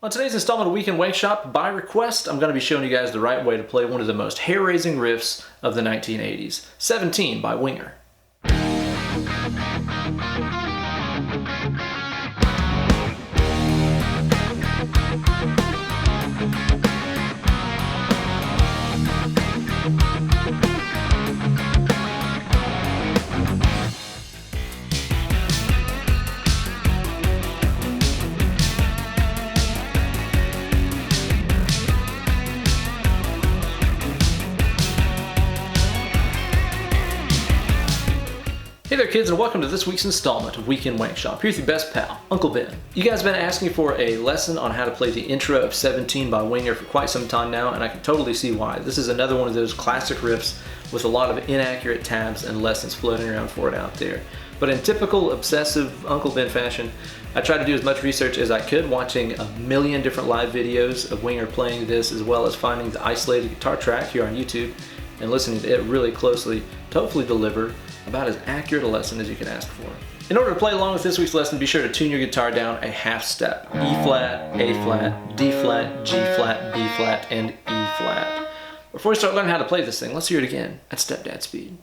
On today's installment of Weekend Wankshop, by request, I'm going to be showing you guys the right way to play one of the most hair-raising riffs of the 1980s, 17 by Winger. Hey there kids, and welcome to this week's installment of Weekend Wankshop. Here's your best pal, Uncle Ben. You guys have been asking for a lesson on how to play the intro of 17 by Winger for quite some time now, and I can totally see why. This is another one of those classic riffs with a lot of inaccurate tabs and lessons floating around for it out there. But in typical obsessive Uncle Ben fashion, I tried to do as much research as I could, watching a million different live videos of Winger playing this, as well as finding the isolated guitar track here on YouTube and listening to it really closely to hopefully deliver about as accurate a lesson as you can ask for. In order to play along with this week's lesson, be sure to tune your guitar down a half step. E flat, A flat, D flat, G flat, B flat, and E flat. Before we start learning how to play this thing, let's hear it again at stepdad speed.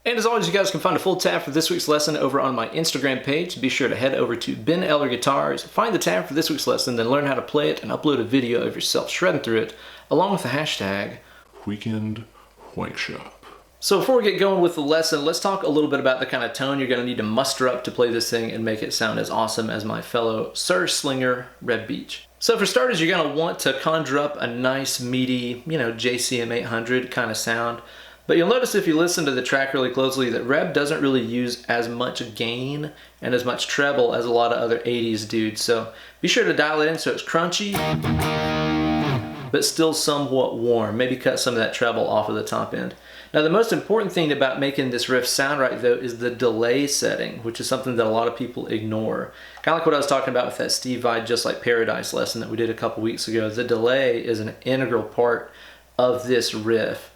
And as always, you guys can find a full tab for this week's lesson over on my Instagram page. Be sure to head over to Ben Eller Guitars, find the tab for this week's lesson, then learn how to play it and upload a video of yourself shredding through it, along with the hashtag Weekend Wankshop. So before we get going with the lesson, let's talk a little bit about the kind of tone you're going to need to muster up to play this thing and make it sound as awesome as my fellow Suhr slinger, Reb Beach. So for starters, you're going to want to conjure up a nice, meaty, JCM800 kind of sound. But you'll notice if you listen to the track really closely that Reb doesn't really use as much gain and as much treble as a lot of other 80s dudes. So be sure to dial it in so it's crunchy, but still somewhat warm. Maybe cut some of that treble off of the top end. Now the most important thing about making this riff sound right though is the delay setting, which is something that a lot of people ignore. Kind of like what I was talking about with that Steve Vai Just Like Paradise lesson that we did a couple weeks ago. The delay is an integral part of this riff.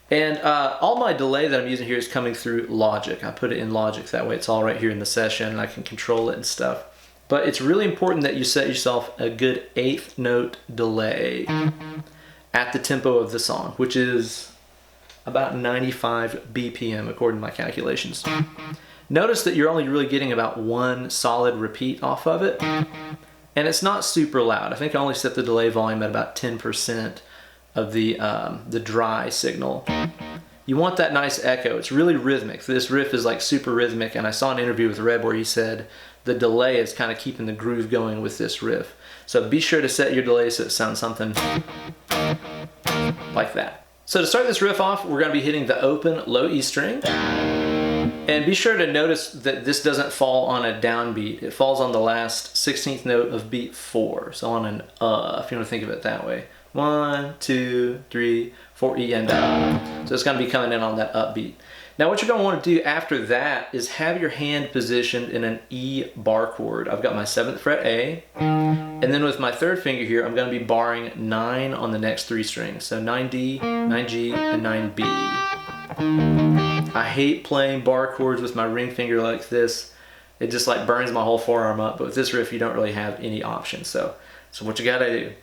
And all my delay that I'm using here is coming through Logic. I put it in Logic, that way it's all right here in the session and I can control it and stuff. But it's really important that you set yourself a good 8th note delay at the tempo of the song, which is about 95 BPM according to my calculations. Notice that you're only really getting about one solid repeat off of it, and it's not super loud. I think I only set the delay volume at about 10% of the dry signal. You want that nice echo. It's really rhythmic. This riff is like super rhythmic, and I saw an interview with Reb where he said the delay is kind of keeping the groove going with this riff. So be sure to set your delay so it sounds something like that. So to start this riff off, we're going to be hitting the open low E string. And be sure to notice that this doesn't fall on a downbeat. It falls on the last 16th note of beat 4. So on an if you want to think of it that way. 1, 2, 3, 4, E, and So it's going to be coming in on that upbeat. Now what you're going to want to do after that is have your hand positioned in an E bar chord. I've got my 7th fret A, and then with my 3rd finger here, I'm going to be barring 9 on the next 3 strings. So 9D, 9G, and 9B. I hate playing bar chords with my ring finger like this. It just like burns my whole forearm up, but with this riff you don't really have any options. So what you got to do.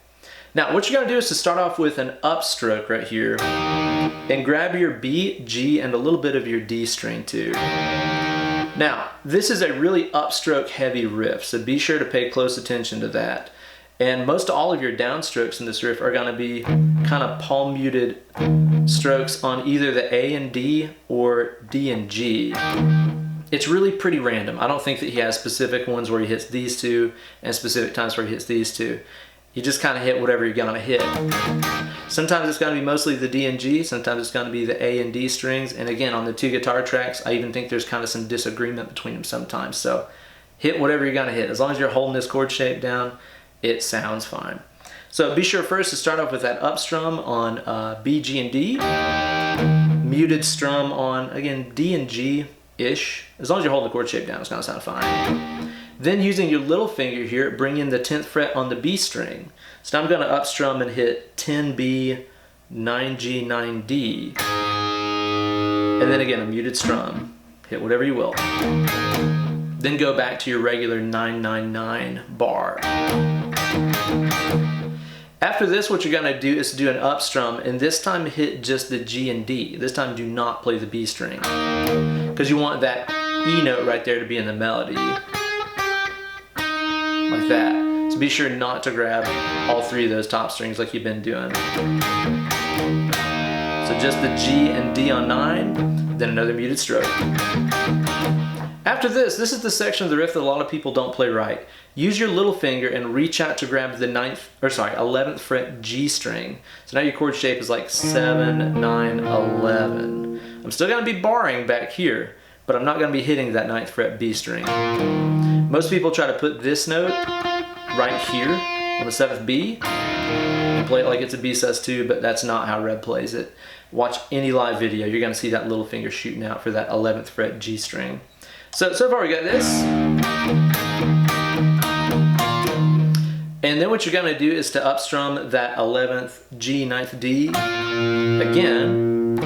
Now, what you're going to do is to start off with an upstroke right here and grab your B, G, and a little bit of your D string too. Now, this is a really upstroke heavy riff, so be sure to pay close attention to that. And most all of your downstrokes in this riff are going to be kind of palm muted strokes on either the A and D or D and G. It's really pretty random. I don't think that he has specific ones where he hits these two and specific times where he hits these two. You just kind of hit whatever you're going to hit. Sometimes it's going to be mostly the D and G, sometimes it's going to be the A and D strings, and again, on the 2 guitar tracks, I even think there's kind of some disagreement between them sometimes. So hit whatever you're going to hit. As long as you're holding this chord shape down, it sounds fine. So be sure first to start off with that up strum on B, G, and D. Muted strum on, again, D and G-ish. As long as you're holding the chord shape down, it's gonna sound fine. Then using your little finger here, bring in the 10th fret on the B string. So now I'm gonna up strum and hit 10B, 9G, 9D. And then again, a muted strum. Hit whatever you will. Then go back to your regular 999 bar. After this, what you're gonna do is do an up strum, and this time hit just the G and D. This time do not play the B string, because you want that E note right there to be in the melody. Like that. So be sure not to grab all three of those top strings like you've been doing. So just the G and D on 9, then another muted stroke. After this is the section of the riff that a lot of people don't play right. Use your little finger and reach out to grab the 11th fret G string. So now your chord shape is like 7, 9, 11. I'm still gonna be barring back here, but I'm not gonna be hitting that 9th fret B string. Most people try to put this note right here on the 7th B and play it like it's a B sus2, but that's not how Reb plays it. Watch any live video, you're gonna see that little finger shooting out for that 11th fret G string. So far we got this. And then what you're gonna do is to up strum that 11th G, 9th D again.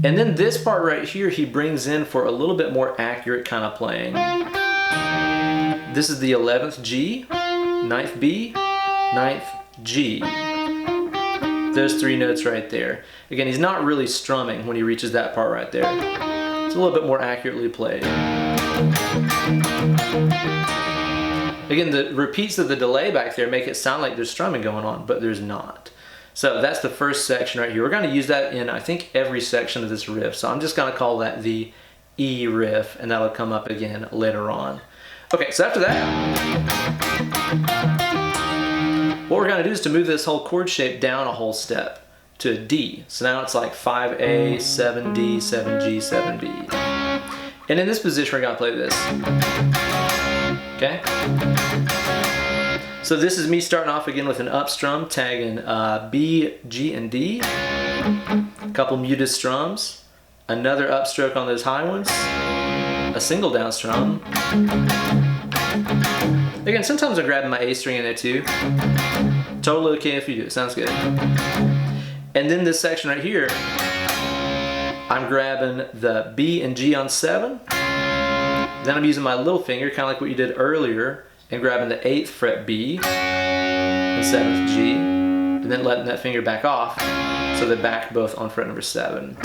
And then this part right here, he brings in for a little bit more accurate kind of playing. This is the 11th G, 9th B, 9th G. Those three notes right there. Again, he's not really strumming when he reaches that part right there. It's a little bit more accurately played. Again, the repeats of the delay back there make it sound like there's strumming going on, but there's not. So that's the first section right here. We're gonna use that in, I think, every section of this riff. So I'm just gonna call that the E riff, and that'll come up again later on. Okay, so after that, what we're gonna do is to move this whole chord shape down a whole step to a D. So now it's like 5A, 7D, 7G, 7B. And in this position, we're gonna play this. Okay? So this is me starting off again with an up strum, tagging B, G, and D. A couple muted strums. Another upstroke on those high ones. A single down strum. Again, sometimes I'm grabbing my A string in there too. Totally okay if you do, it sounds good. And then this section right here, I'm grabbing the B and G on 7. Then I'm using my little finger, kind of like what you did earlier, and grabbing the 8th fret B and 7th G, and then letting that finger back off so they're back both on fret number 7.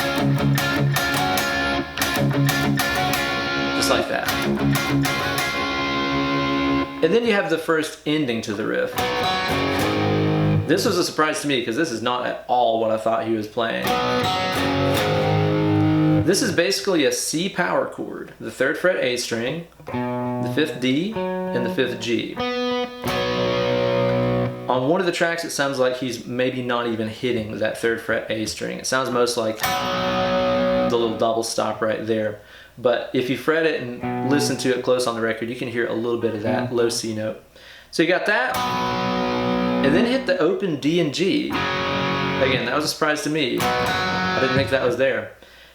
Just like that. And then you have the first ending to the riff. This was a surprise to me because this is not at all what I thought he was playing. This is basically a C power chord, the 3rd fret A string, the 5th D, and the 5th G. On one of the tracks it sounds like he's maybe not even hitting that 3rd fret A string. It sounds most like the little double stop right there. But if you fret it and listen to it close on the record, you can hear a little bit of that low C note. So you got that, and then hit the open D and G. Again, that was a surprise to me. I didn't think that was there.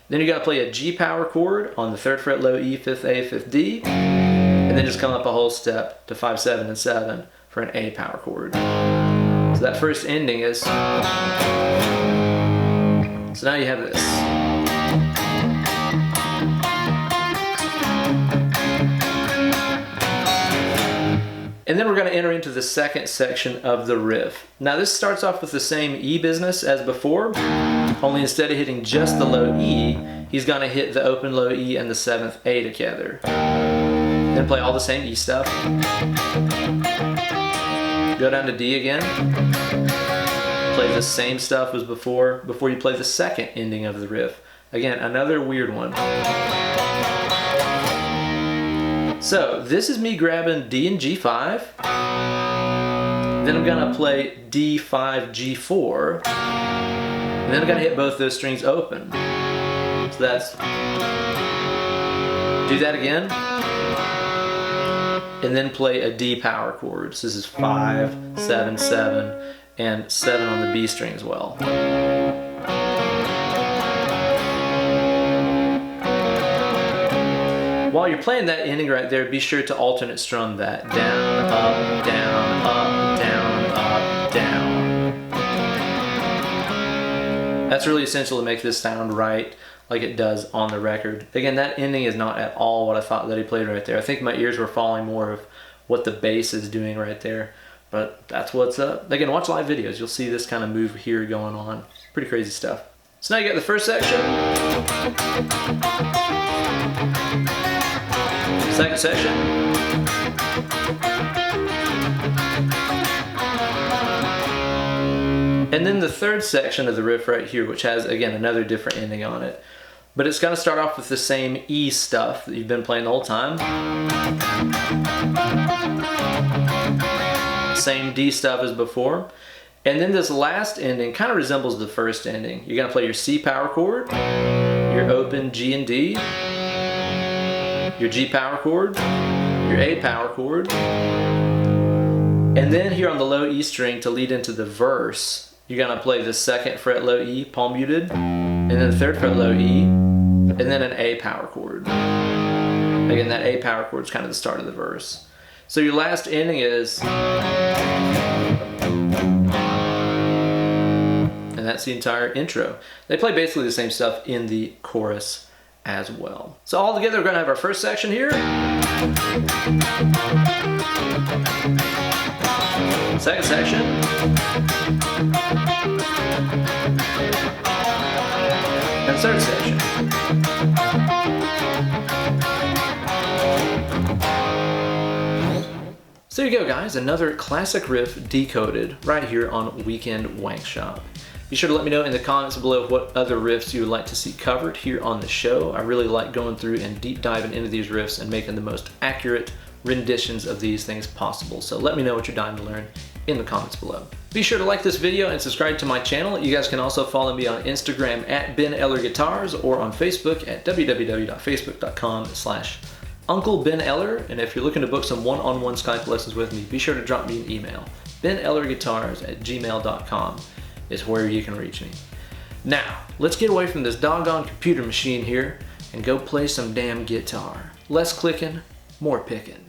Then you gotta play a G power chord on the 3rd fret low E, 5th A, 5th D, and then just come up a whole step to 5, 7, and 7 for an A power chord. So that first ending is, so now you have this. And then we're going to enter into the second section of the riff. Now this starts off with the same E business as before, only instead of hitting just the low E, he's going to hit the open low E and the 7th A together. Then play all the same E stuff. Go down to D again. Play the same stuff as before you play the second ending of the riff. Again, another weird one. So this is me grabbing D and G5, then I'm gonna play D5, G4, and then I'm gonna hit both those strings open. So that's, do that again, and then play a D power chord. So this is 5, 7, 7, and 7 on the B string as well. While you're playing that ending right there, be sure to alternate strum that down, up, down, up, down, up, down. That's really essential to make this sound right like it does on the record. Again, that ending is not at all what I thought that he played right there. I think my ears were following more of what the bass is doing right there, but that's what's up. Again, watch live videos. You'll see this kind of move here going on. Pretty crazy stuff. So now you got the first section. Second section. And then the third section of the riff right here, which has, again, another different ending on it. But it's going to start off with the same E stuff that you've been playing the whole time. Same D stuff as before. And then this last ending kind of resembles the first ending. You're going to play your C power chord, your open G and D, your G power chord, your A power chord, and then here on the low E string to lead into the verse, you're gonna play the 2nd fret low E, palm muted, and then the 3rd fret low E, and then an A power chord. Again, that A power chord is kind of the start of the verse. So your last ending is, and that's the entire intro. They play basically the same stuff in the chorus as well. So all together we're going to have our first section here, second section, and third section. So there you go, guys, another classic riff decoded right here on Weekend Wankshop. Be sure to let me know in the comments below what other riffs you would like to see covered here on the show. I really like going through and deep diving into these riffs and making the most accurate renditions of these things possible. So let me know what you're dying to learn in the comments below. Be sure to like this video and subscribe to my channel. You guys can also follow me on Instagram at Ben Eller Guitars or on Facebook at www.facebook.com/Uncle Ben Eller. And if you're looking to book some one-on-one Skype lessons with me, be sure to drop me an email. benellerguitars@gmail.com is where you can reach me. Now, let's get away from this doggone computer machine here and go play some damn guitar. Less clicking, more picking.